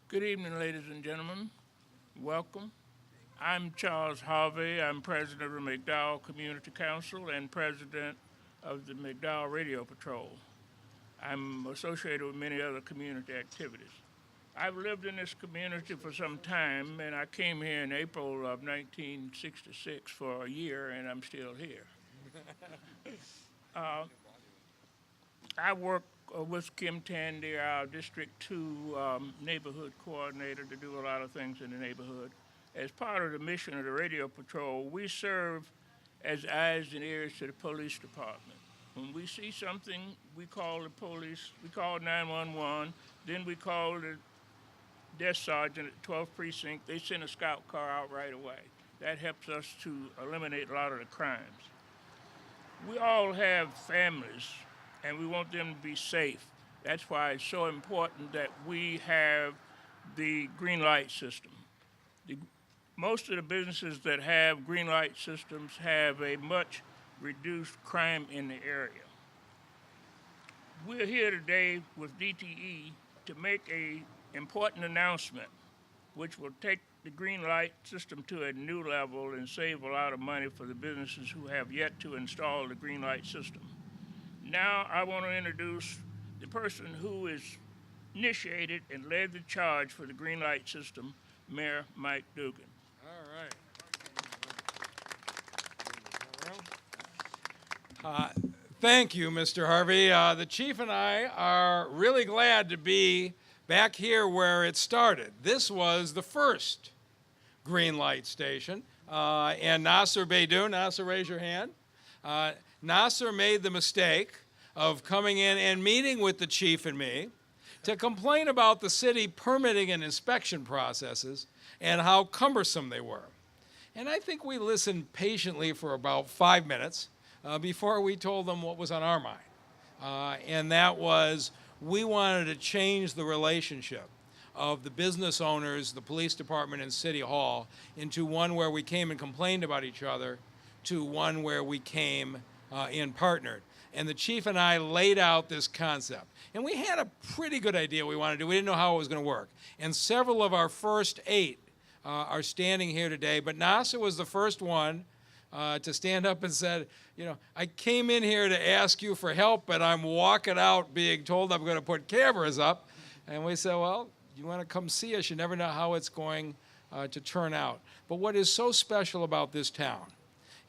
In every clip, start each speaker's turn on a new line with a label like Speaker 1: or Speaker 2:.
Speaker 1: Good evening, ladies and gentlemen. Welcome. I'm Charles Harvey. I'm president of the McDowell Community Council and president of the McDowell Radio Patrol. I'm associated with many other community activities. I've lived in this community for some time, and I came here in April of 1966 for a year, and I'm still here. Uh, I work with Kim Tandy, our District 2 neighborhood coordinator, to do a lot of things in the neighborhood. As part of the mission of the Radio Patrol, we serve as eyes and ears to the police department. When we see something, we call the police, we call 911, then we call the desk sergeant at 12th Precinct. They send a scout car out right away. That helps us to eliminate a lot of the crimes. We all have families, and we want them to be safe. That's why it's so important that we have the green light system. Most of the businesses that have green light systems have a much reduced crime in the area. We're here today with DTE to make an important announcement which will take the green light system to a new level and save a lot of money for the businesses who have yet to install the green light system. Now I want to introduce the person who is initiated and led the charge for the green light system, Mayor Mike Duggan.
Speaker 2: All right. Thank you, Mr. Harvey. The chief and I are really glad to be back here where it started. This was the first green light station. And Nasser Beydoun, Nasser, raise your hand. Nasser made the mistake of coming in and meeting with the chief and me to complain about the city permitting and inspection processes and how cumbersome they were. And I think we listened patiently for about 5 minutes before we told them what was on our mind. And that was, we wanted to change the relationship of the business owners, the police department, and City Hall into one where we came and complained about each other to one where we came and partnered. And the chief and I laid out this concept. And we had a pretty good idea what we wanted to do. We didn't know how it was going to work. And several of our first 8 are standing here today. But Nasser was the first one to stand up and said, you know, I came in here to ask you for help, but I'm walking out being told I'm going to put cameras up. And we said, well, you want to come see us. You never know how it's going to turn out. But what is so special about this town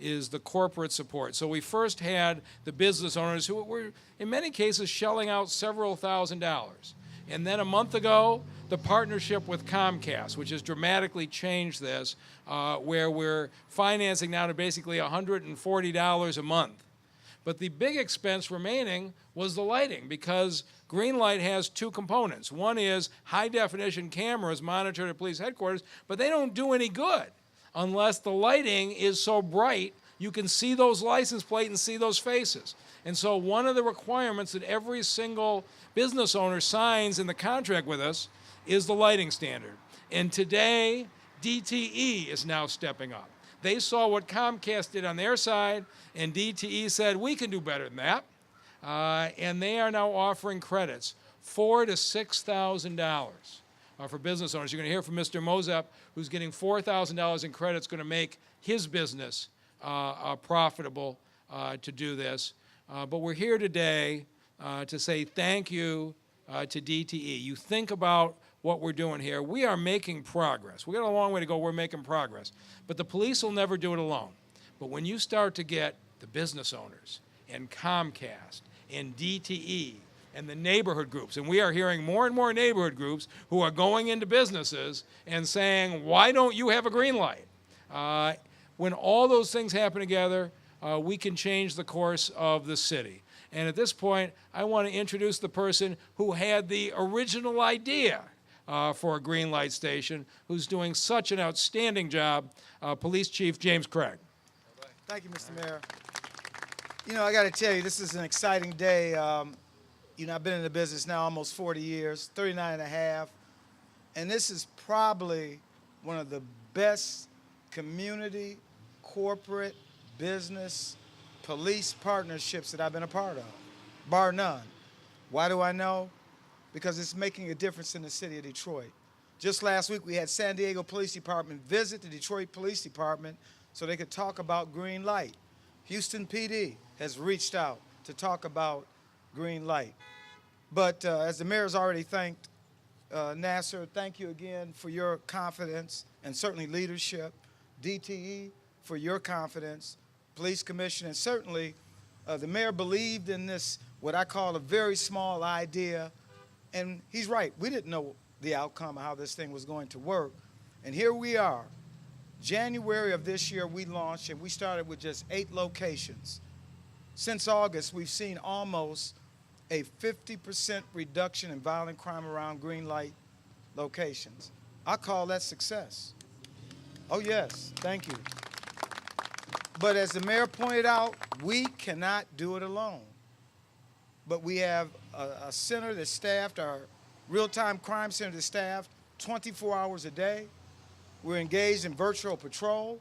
Speaker 2: is the corporate support. So we first had the business owners who were, in many cases, shelling out several $1,000s. And then a month ago, the partnership with Comcast, which has dramatically changed this, where we're financing now to basically $140 a month. But the big expense remaining was the lighting, because green light has 2 components. One is high-definition cameras monitored at police headquarters, but they don't do any good unless the lighting is so bright you can see those license plate and see those faces. And so one of the requirements that every single business owner signs in the contract with us is the lighting standard. And today, DTE is now stepping up. They saw what Comcast did on their side, and DTE said, we can do better than that. And they are now offering credits, $4,000 to $6,000 for business owners. You're going to hear from Mr. Mozep, who's getting $4,000 in credits, going to make his business profitable to do this. But we're here today to say thank you to DTE. You think about what we're doing here. We are making progress. We got a long way to go. We're making progress. But the police will never do it alone. But when you start to get the business owners and Comcast and DTE and the neighborhood groups, and we are hearing more and more neighborhood groups who are going into businesses and saying, why don't you have a green light? When all those things happen together, we can change the course of the city. And at this point, I want to introduce the person who had the original idea for a green light station, who's doing such an outstanding job, Police Chief James Craig.
Speaker 3: Thank you, Mr. Mayor. You know, I got to tell you, this is an exciting day. You know, I've been in the business now almost 40 years, 39 and a half, and this is probably one of the best community, corporate, business, police partnerships that I've been a part of, bar none. Why do I know? Because it's making a difference in the city of Detroit. Just last week, we had San Diego Police Department visit the Detroit Police Department so they could talk about green light. Houston PD has reached out to talk about green light. But as the mayor's already thanked Nasser, thank you again for your confidence and certainly leadership. DTE for your confidence, Police Commission, and certainly the mayor believed in this, what I call a very small idea. And he's right, we didn't know the outcome of how this thing was going to work. And here we are. January of this year, we launched, and we started with just 8 locations. Since August, we've seen almost a 50% reduction in violent crime around green light locations. I call that success. Oh, yes, thank you. But as the mayor pointed out, we cannot do it alone. But we have a center that's staffed, our real-time crime center that's staffed 24 hours a day. We're engaged in virtual patrol.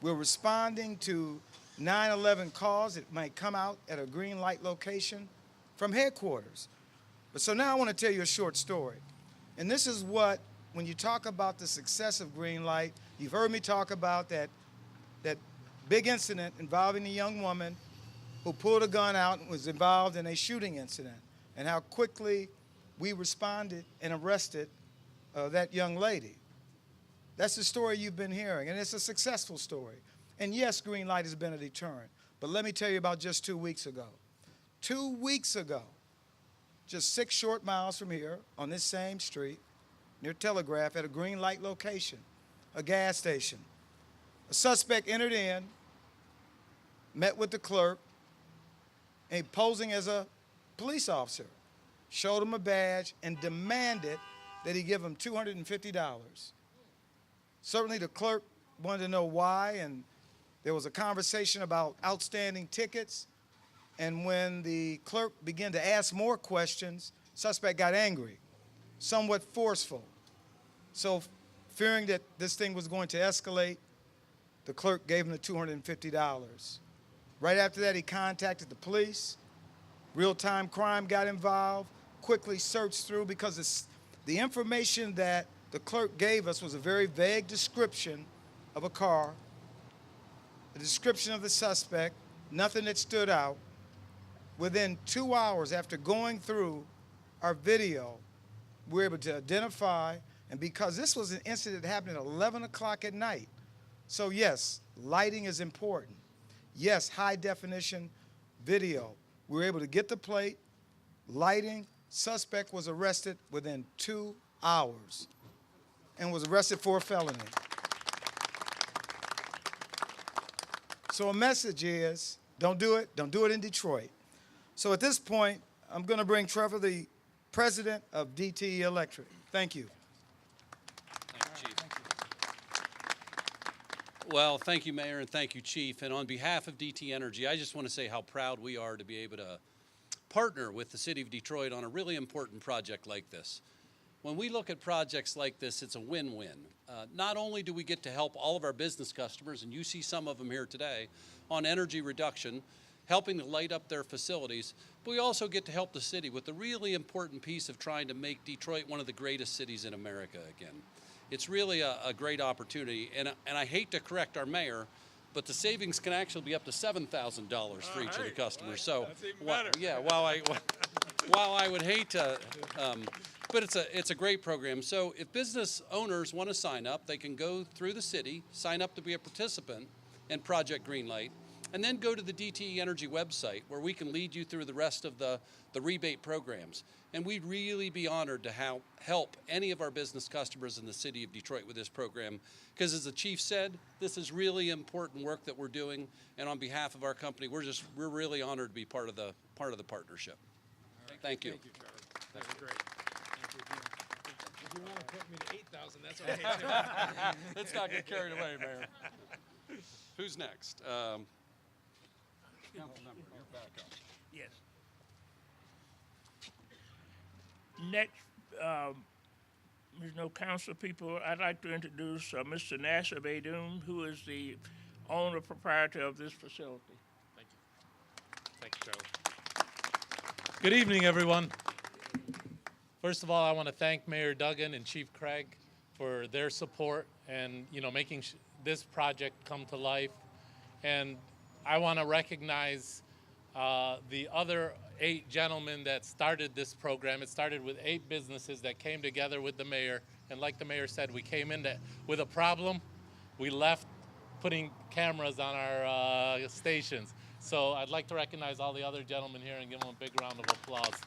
Speaker 3: We're responding to 9/11 calls that might come out at a green light location from headquarters. But so now I want to tell you a short story. And this is what, when you talk about the success of green light, you've heard me talk about that big incident involving a young woman who pulled a gun out and was involved in a shooting incident, and how quickly we responded and arrested that young lady. That's the story you've been hearing, and it's a successful story. And yes, green light has been a deterrent. But let me tell you about just 2 weeks ago. 2 weeks ago, just 6 short miles from here, on this same street, near Telegraph, at a green light location, a gas station, a suspect entered in, met with the clerk, and posing as a police officer, showed him a badge, and demanded that he give him $250. Certainly the clerk wanted to know why, and there was a conversation about outstanding tickets, and when the clerk began to ask more questions, suspect got angry, somewhat forceful. So fearing that this thing was going to escalate, the clerk gave him the $250. Right after that, he contacted the police. Real-time crime got involved, quickly searched through, because the information that the clerk gave us was a very vague description of a car, a description of the suspect, nothing that stood out. Within 2 hours after going through our video, we were able to identify, and because this was an incident that happened at 11 o'clock at night, so yes, lighting is important. Yes, high definition video. We were able to get the plate, lighting, suspect was arrested within 2 hours and was arrested for a felony. So a message is, don't do it in Detroit. So at this point, I'm going to bring Trevor, the president of DTE Electric. Thank you.
Speaker 4: Thank you, Chief. Well, thank you, Mayor, and thank you, Chief. And on behalf of DTE Energy, I just want to say how proud we are to be able to partner with the City of Detroit on a really important project like this. When we look at projects like this, it's a win-win. Not only do we get to help all of our business customers, and you see some of them here today, on energy reduction, helping to light up their facilities, but we also get to help the city with the really important piece of trying to make Detroit one of the greatest cities in America again. It's really a great opportunity, and I hate to correct our mayor, but the savings can actually be up to $7,000 for each of the customers. So, yeah, while I would hate to, but it's a great program. So if business owners want to sign up, they can go through the city, sign up to be a participant in Project Greenlight, and then go to the DTE Energy website where we can lead you through the rest of the rebate programs. And we'd really be honored to help any of our business customers in the city of Detroit with this program, because as the chief said, this is really important work that we're doing, and on behalf of our company, we're really honored to be part of the partnership. Right. Thank you.
Speaker 2: Thank you, Trevor. That was great. Thank you again. If you want to put me to 8,000, that's okay too.
Speaker 4: Let's not get carried away, Mayor. Who's next? Councilmember, you're back up.
Speaker 1: Yes. Next, there's no council people. I'd like to introduce Mr. Nasser Beydoun, who is the owner proprietor of this facility.
Speaker 5: Thank you. Thank you, Charlie. Good evening, everyone. First of all, I want to thank Mayor Duggan and Chief Craig for their support and making this project come to life. And I want to recognize the other 8 gentlemen that started this program. It started with 8 businesses that came together with the mayor. And like the mayor said, we came in with a problem. We left putting cameras on our stations. So I'd like to recognize all the other gentlemen here and give them a big round of applause.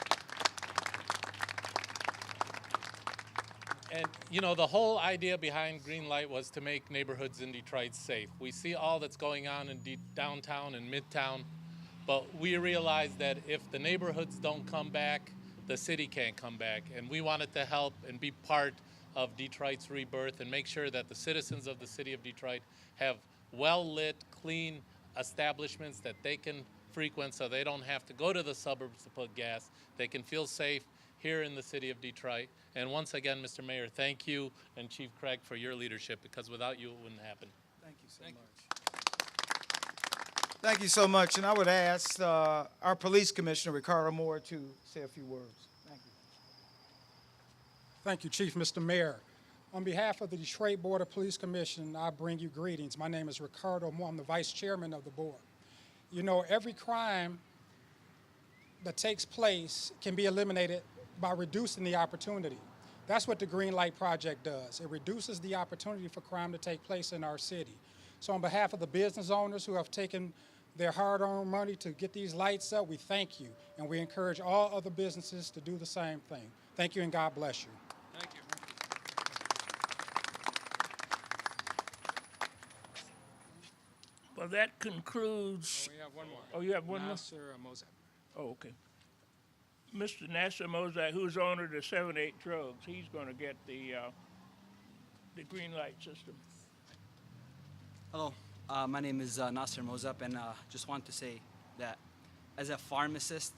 Speaker 5: And the whole idea behind Green Light was to make neighborhoods in Detroit safe. We see all that's going on in downtown and midtown, but we realize that if the neighborhoods don't come back, the city can't come back. And we wanted to help and be part of Detroit's rebirth and make sure that the citizens of the city of Detroit have well-lit, clean establishments that they can frequent so they don't have to go to the suburbs to put gas. They can feel safe here in the city of Detroit. And once again, Mr. Mayor, thank you and Chief Craig for your leadership, because without you, it wouldn't happen.
Speaker 3: Thank you so much. Thank you so much. And I would ask our police commissioner, Ricardo Moore, to say a few words. Thank you.
Speaker 6: Thank you, Chief. Mr. Mayor, on behalf of the Detroit Board of Police Commission, I bring you greetings. My name is Ricardo Moore. I'm the vice chairman of the board. Every crime that takes place can be eliminated by reducing the opportunity. That's what the Green Light Project does. It reduces the opportunity for crime to take place in our city. So on behalf of the business owners who have taken their hard-earned money to get these lights up, we thank you, and we encourage all other businesses to do the same thing. Thank you, and God bless you.
Speaker 2: Thank you.
Speaker 1: Well, that concludes.
Speaker 2: We have one more.
Speaker 1: Oh, you have one more?
Speaker 2: Nasser Mozak.
Speaker 1: Oh, okay. Mr. Nasser Mozak, who's owner of the 7-8 Drugs, he's going to get the green light system.
Speaker 7: Hello, my name is Nasser Mozab, and just want to say that as a pharmacist,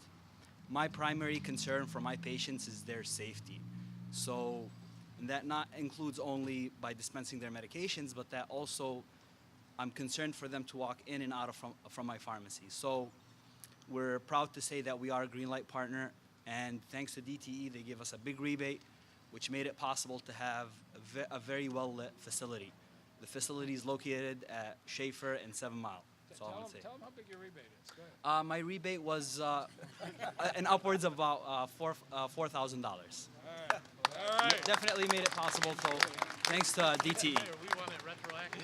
Speaker 7: my primary concern for my patients is their safety. So, and that not includes only by dispensing their medications, but that also I'm concerned for them to walk in and out from my pharmacy. So we're proud to say that we are a Green Light partner, and thanks to DTE, they give us a big rebate, which made it possible to have a very well-lit facility. The facility is located at Schaefer and 7 Mile. That's all I'm going to say.
Speaker 2: Tell them how big your rebate is. Go ahead.
Speaker 7: My rebate was an upwards of about $4,000.
Speaker 2: All right.
Speaker 7: Definitely made it possible, so thanks to DTE.
Speaker 5: Mayor, we want it retroactive.